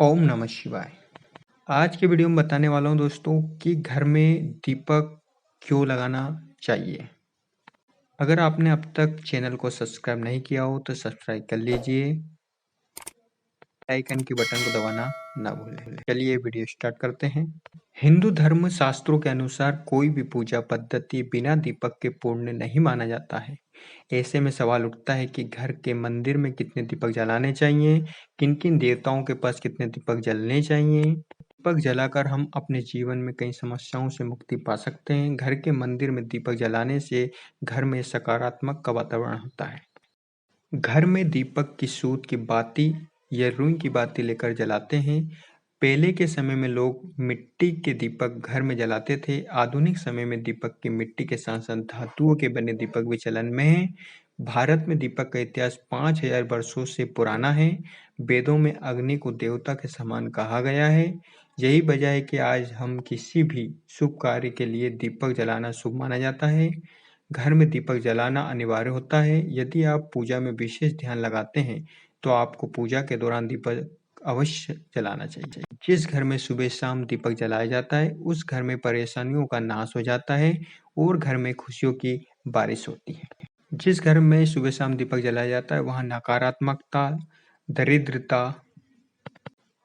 ओम नमः शिवाय। आज के वीडियो में बताने वाला हूँ दोस्तों कि घर में दीपक क्यों लगाना चाहिए। अगर आपने अब तक चैनल को सब्सक्राइब नहीं किया हो तो सब्सक्राइब कर लीजिए, आइकन के बटन को दबाना ना भूलें। चलिए वीडियो स्टार्ट करते हैं। हिंदू धर्म शास्त्रों के अनुसार कोई भी पूजा पद्धति बिना दीपक के पूर्ण नहीं माना जाता है। ऐसे में सवाल उठता है कि घर के मंदिर में कितने दीपक जलाने चाहिए, किन किन देवताओं के पास कितने दीपक जलने चाहिए। दीपक जलाकर हम अपने जीवन में कई समस्याओं से मुक्ति पा सकते हैं। घर के मंदिर में दीपक जलाने से घर में सकारात्मक का वातावरण होता है। घर में दीपक की सूत की बाती या रुई की बाती लेकर जलाते हैं। पहले के समय में लोग मिट्टी के दीपक घर में जलाते थे। आधुनिक समय में दीपक की मिट्टी के साथ साथ धातुओं के बने दीपक भी चलन में हैं। भारत में दीपक का इतिहास 5000 वर्षों से पुराना है। वेदों में अग्नि को देवता के समान कहा गया है। यही वजह है कि आज हम किसी भी शुभ कार्य के लिए दीपक जलाना शुभ माना जाता है। घर में दीपक जलाना अनिवार्य होता है। यदि आप पूजा में विशेष ध्यान लगाते हैं तो आपको पूजा के दौरान दीपक अवश्य जलाना चाहिए। जिस घर में सुबह शाम दीपक जलाया जाता है उस घर में परेशानियों का नाश हो जाता है और घर में खुशियों की बारिश होती है। जिस घर में सुबह शाम दीपक जलाया जाता है वहाँ नकारात्मकता, दरिद्रता,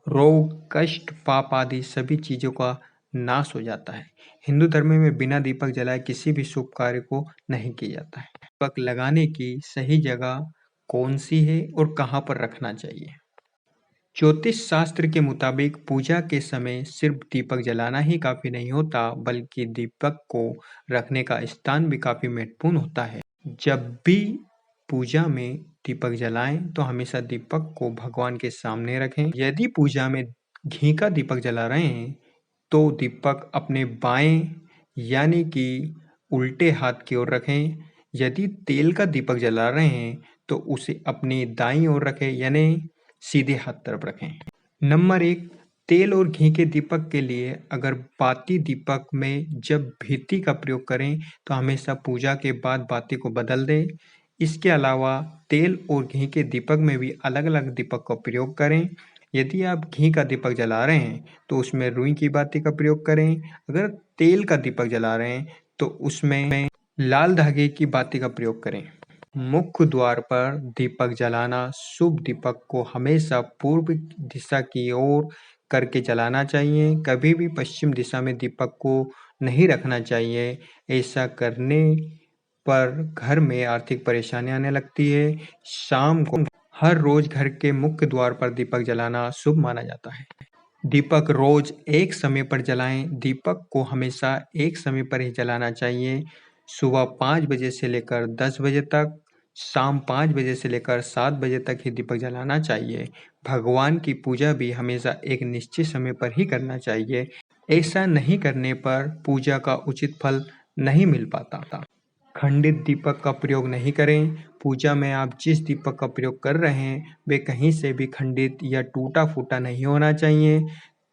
रोग, कष्ट, पाप आदि सभी चीजों का नाश हो जाता है। हिंदू धर्म में बिना दीपक जलाए किसी भी शुभ कार्य को नहीं किया जाता है। दीपक लगाने की सही जगह कौन सी है और कहाँ पर रखना चाहिए? ज्योतिष शास्त्र के मुताबिक पूजा के समय सिर्फ दीपक जलाना ही काफी नहीं होता, बल्कि दीपक को रखने का स्थान भी काफी महत्वपूर्ण होता है। जब भी पूजा में दीपक जलाएं तो हमेशा दीपक को भगवान के सामने रखें। यदि पूजा में घी का दीपक जला रहे हैं तो दीपक अपने बाएं यानी कि उल्टे हाथ की ओर रखें। यदि तेल का दीपक जला रहे हैं तो उसे अपनी दाईं ओर रखें यानी सीधे हाथ तरफ रखें। नंबर 1, तेल और घी के दीपक के लिए अगर बाती दीपक में जब भीति का प्रयोग करें तो हमेशा पूजा के बाद बाती को बदल दें। इसके अलावा तेल और घी के दीपक में भी अलग अलग दीपक का प्रयोग करें। यदि आप घी का दीपक जला रहे हैं तो उसमें रुई की बाती का प्रयोग करें। अगर तेल का दीपक जला रहे हैं तो उसमें लाल धागे की बाती का प्रयोग करें। मुख्य द्वार पर दीपक जलाना शुभ दीपक को हमेशा पूर्व दिशा की ओर करके जलाना चाहिए। कभी भी पश्चिम दिशा में दीपक को नहीं रखना चाहिए। ऐसा करने पर घर में आर्थिक परेशानी आने लगती है। शाम को हर रोज घर के मुख्य द्वार पर दीपक जलाना शुभ माना जाता है। दीपक रोज एक समय पर जलाएं। दीपक को हमेशा एक समय पर ही जलाना चाहिए। सुबह 5 बजे से लेकर 10 बजे तक, शाम 5 बजे से लेकर 7 बजे तक ही दीपक जलाना चाहिए। भगवान की पूजा भी हमेशा एक निश्चित समय पर ही करना चाहिए। ऐसा नहीं करने पर पूजा का उचित फल नहीं मिल पाता। खंडित दीपक का प्रयोग नहीं करें। पूजा में आप जिस दीपक का प्रयोग कर रहे हैं वे कहीं से भी खंडित या टूटा फूटा नहीं होना चाहिए।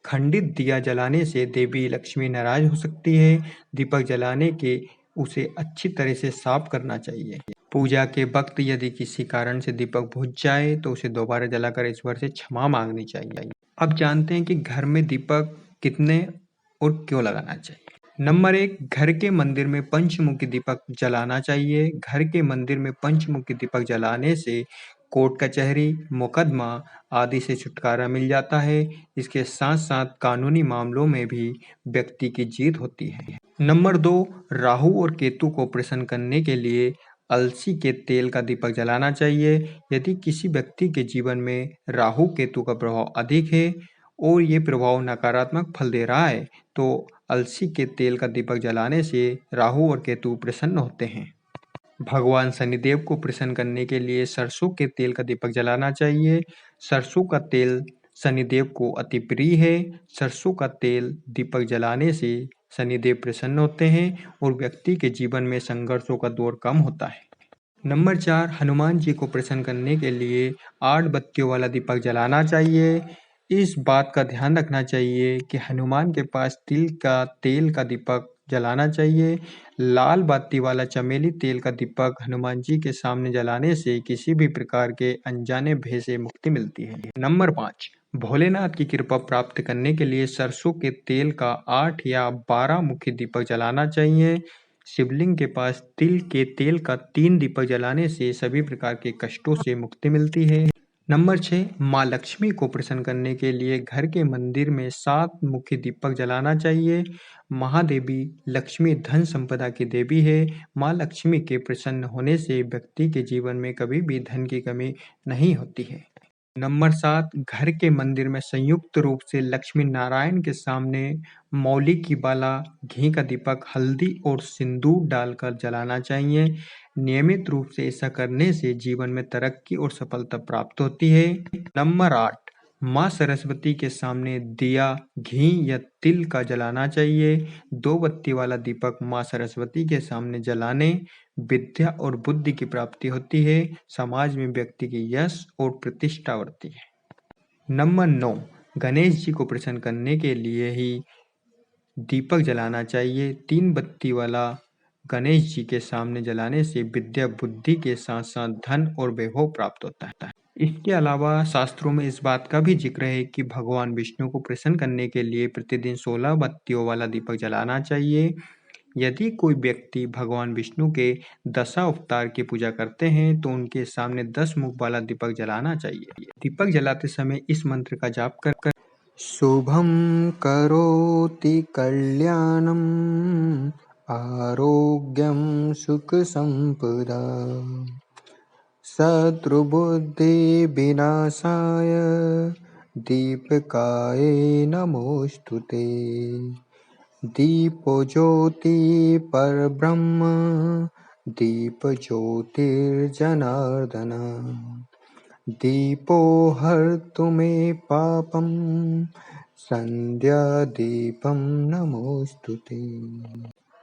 खंडित दिया जलाने से देवी लक्ष्मी नाराज हो सकती है। दीपक जलाने के उसे अच्छी तरह से साफ करना चाहिए। पूजा के वक्त यदि किसी कारण से दीपक बुझ जाए तो उसे दोबारा जलाकर ईश्वर से क्षमा मांगनी चाहिए। अब जानते हैं कि घर में दीपक कितने और क्यों लगाना चाहिए। नंबर 1, घर के मंदिर में पंचमुखी दीपक जलाना चाहिए। घर के मंदिर में पंचमुखी दीपक जलाने से कोर्ट कचहरी, मुकदमा आदि से छुटकारा मिल जाता है। इसके साथ साथ कानूनी मामलों में भी व्यक्ति की जीत होती है। नंबर 2, राहु और केतु को प्रसन्न करने के लिए अलसी के तेल का दीपक जलाना चाहिए। यदि किसी व्यक्ति के जीवन में राहु केतु का प्रभाव अधिक है और ये प्रभाव नकारात्मक फल दे रहा है तो अलसी के तेल का दीपक जलाने से राहु और केतु प्रसन्न होते हैं। भगवान शनिदेव को प्रसन्न करने के लिए सरसों के तेल का दीपक जलाना चाहिए। सरसों का तेल शनिदेव को अति प्रिय है। सरसों का तेल दीपक जलाने से शनिदेव प्रसन्न होते हैं और व्यक्ति के जीवन में संघर्षों का दौर कम होता है। नंबर 4, हनुमान जी को प्रसन्न करने के लिए 8 बत्तियों वाला दीपक जलाना चाहिए। इस बात का ध्यान रखना चाहिए कि हनुमान के पास तिल का तेल का दीपक जलाना चाहिए। लाल बाती वाला चमेली तेल का दीपक हनुमान जी के सामने जलाने से किसी भी प्रकार के अनजाने भय से मुक्ति मिलती है। नंबर 5, भोलेनाथ की कृपा प्राप्त करने के लिए सरसों के तेल का 8 या 12 मुखी दीपक जलाना चाहिए। शिवलिंग के पास तिल के तेल का 3 दीपक जलाने से सभी प्रकार के कष्टों से मुक्ति मिलती है। नंबर 6, माँ लक्ष्मी को प्रसन्न करने के लिए घर के मंदिर में 7 मुखी दीपक जलाना चाहिए। महादेवी लक्ष्मी धन संपदा की देवी है। माँ लक्ष्मी के प्रसन्न होने से व्यक्ति के जीवन में कभी भी धन की कमी नहीं होती है। नंबर 7, घर के मंदिर में संयुक्त रूप से लक्ष्मी नारायण के सामने मौली की बाला, घी का दीपक, हल्दी और सिंदूर डालकर जलाना चाहिए। नियमित रूप से ऐसा करने से जीवन में तरक्की और सफलता प्राप्त होती है। नंबर 8, माँ सरस्वती के सामने दिया, घी या तिल का जलाना चाहिए। 2 बत्ती वाला दीपक माँ सरस्वती के सामने जलाने विद्या और बुद्धि की प्राप्ति होती है। समाज में व्यक्ति की यश और प्रतिष्ठा बढ़ती है। नंबर 9, गणेश जी को प्रसन्न करने के लिए ही दीपक जलाना चाहिए। 3 बत्ती वाला गणेश जी के सामने जलाने से विद्या बुद्धि के साथ साथ धन और वैभव प्राप्त होता है। इसके अलावा शास्त्रों में इस बात का भी जिक्र है कि भगवान विष्णु को प्रसन्न करने के लिए प्रतिदिन 16 बत्तियों वाला दीपक जलाना चाहिए। यदि कोई व्यक्ति भगवान विष्णु के दशावतार की पूजा करते हैं तो उनके सामने 10 मुख वाला दीपक जलाना चाहिए। दीपक जलाते समय इस मंत्र का जाप कर शुभम करोति कल्याणम आरोग्यम सुख संपदा शत्रुबुद्धि विनाशाय दीपकाय नमोस्तुते। दीपो ज्योति परब्रह्म दीप ज्योतिर्जनार्दन दीपो हर्तु मे पापम संध्या दीपम नमोस्तुते।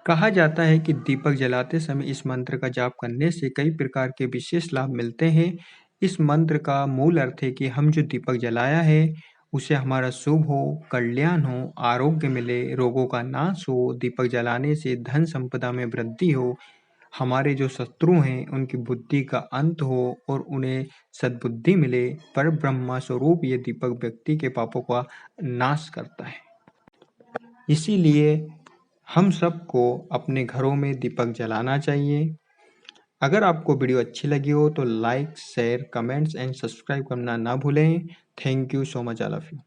कहा जाता है कि दीपक जलाते समय इस मंत्र का जाप करने से कई प्रकार के विशेष लाभ मिलते हैं। इस मंत्र का मूल अर्थ है कि हम जो दीपक जलाया है उसे हमारा शुभ हो, कल्याण हो, आरोग्य मिले, रोगों का नाश हो। दीपक जलाने से धन संपदा में वृद्धि हो, हमारे जो शत्रु हैं उनकी बुद्धि का अंत हो और उन्हें सद्बुद्धि मिले। पर ब्रह्मा स्वरूप ये दीपक व्यक्ति के पापों का नाश करता है। इसीलिए हम सबको अपने घरों में दीपक जलाना चाहिए। अगर आपको वीडियो अच्छी लगी हो तो like, share, comments and subscribe करना ना भूलें। Thank you so much all of you.